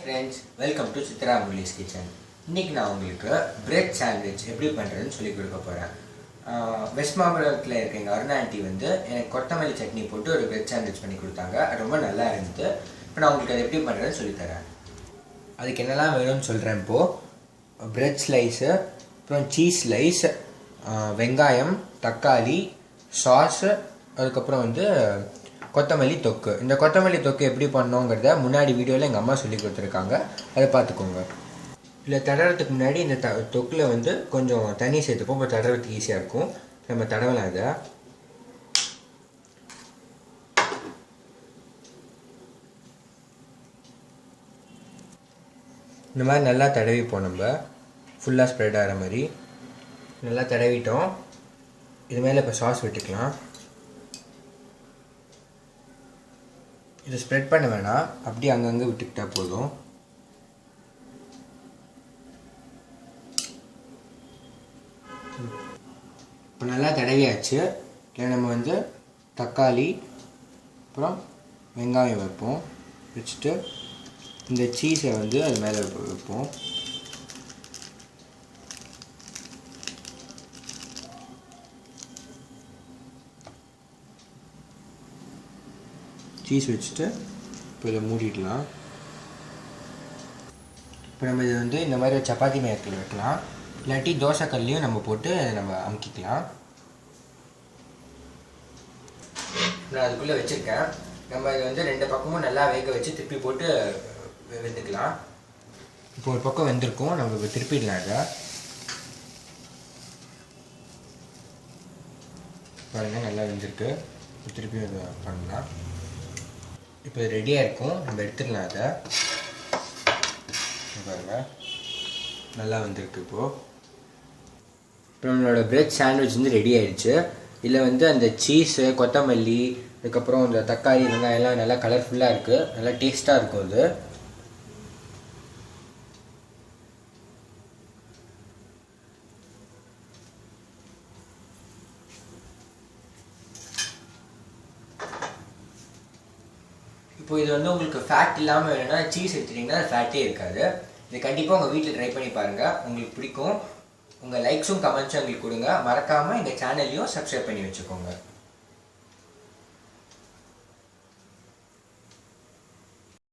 friends, welcome to Chitra Muli's Kitchen. இன்னைக்கு நான் உங்களுக்கு பிரெட் சாண்ட்விச் எப்படி பண்ணுறதுன்னு சொல்லி கொடுக்க போகிறேன். வெஸ்ட் மாம்பலத்தில் இருக்க எங்கள் அருணா ஆண்டி வந்து எனக்கு கொத்தமல்லி சட்னி போட்டு ஒரு பிரெட் சாண்ட்விச் பண்ணி கொடுத்தாங்க. அது ரொம்ப நல்லா இருந்தது. இப்போ நான் உங்களுக்கு அதை எப்படி பண்ணுறதுன்னு சொல்லித்தரேன். அதுக்கு என்னெல்லாம் வேணும்னு சொல்கிறேன். இப்போது பிரெட் ஸ்லைஸு, அப்புறம் சீஸ் ஸ்லைஸ், வெங்காயம், தக்காளி, சாஸு, அதுக்கப்புறம் வந்து கொத்தமல்லி தொக்கு. இந்த கொத்தமல்லி தொக்கு எப்படி பண்ணோங்கிறத முன்னாடி வீடியோவில் எங்கள் அம்மா சொல்லி கொடுத்துருக்காங்க, அதை பார்த்துக்கோங்க. இல்லை தடவுறதுக்கு முன்னாடி இந்த தொக்கில் வந்து கொஞ்சம் தண்ணி சேர்த்துப்போம். இப்போ தடவுறதுக்கு ஈஸியாக இருக்கும். நம்ம தடவலாம். அதை இந்த மாதிரி நல்லா தடவிப்போம். நம்ம ஃபுல்லாக ஸ்ப்ரெட் ஆகிற மாதிரி நல்லா தடவிட்டோம். இது மேலே இப்போ சாஸ் விட்டுக்கலாம். இதை ஸ்ப்ரெட் பண்ண வேணாம், அப்படியே அங்கங்கே விட்டுக்கிட்டா போதும். இப்போ நல்லா தடவியாச்சு. இல்லை நம்ம வந்து தக்காளி அப்புறம் வெங்காயம் வைப்போம். வச்சுட்டு இந்த சீஸை வந்து அது மேலே வைப்போம். சீஸ் வச்சுட்டு இப்போ இதை மூடிடலாம். இப்போ நம்ம இது வந்து இந்த மாதிரி சப்பாத்தி மேயத்தில் வைக்கலாம், இல்லாட்டி தோசை கல்லையும் நம்ம போட்டு நம்ம அமுக்கிக்கலாம். நான் அதுக்குள்ளே வச்சுருக்கேன். நம்ம இது வந்து ரெண்டு பக்கமும் நல்லா வேக வச்சு திருப்பி போட்டு வெந்துக்கலாம். இப்போ ஒரு பக்கம் வெந்திருக்கும், நம்ம இப்போ திருப்பிடலாம். இதை பாருங்கள், நல்லா வெந்திருக்கு. திருப்பி அதை பண்ணலாம். இப்போ ரெடியாக இருக்கும், நம்ம எடுத்துடலாம். அதை பாருங்கள், நல்லா வந்திருக்கு. இப்போது நம்மளோட பிரெட் சாண்ட்விச் வந்து ரெடி ஆகிடுச்சு. இதில் வந்து அந்த சீஸு, கொத்தமல்லி, அதுக்கப்புறம் இந்த தக்காளி, வெங்காயம் எல்லாம் நல்லா கலர்ஃபுல்லாக இருக்குது. நல்லா டேஸ்ட்டாக இருக்கும் அது. இப்போ இது வந்து உங்களுக்கு ஃபேட் இல்லாமல் வேணும்னா சீஸ் எடுத்துட்டிங்கன்னா அது ஃபேட்டே இருக்காது. இது கண்டிப்பாக உங்கள் வீட்டில் ட்ரை பண்ணி பாருங்கள், உங்களுக்கு பிடிக்கும். உங்கள் லைக்ஸும் கமெண்ட்ஸும் எங்களுக்கு கொடுங்க. மறக்காமல் எங்கள் சேனல்லையும் சப்ஸ்கிரைப் பண்ணி வச்சுக்கோங்க.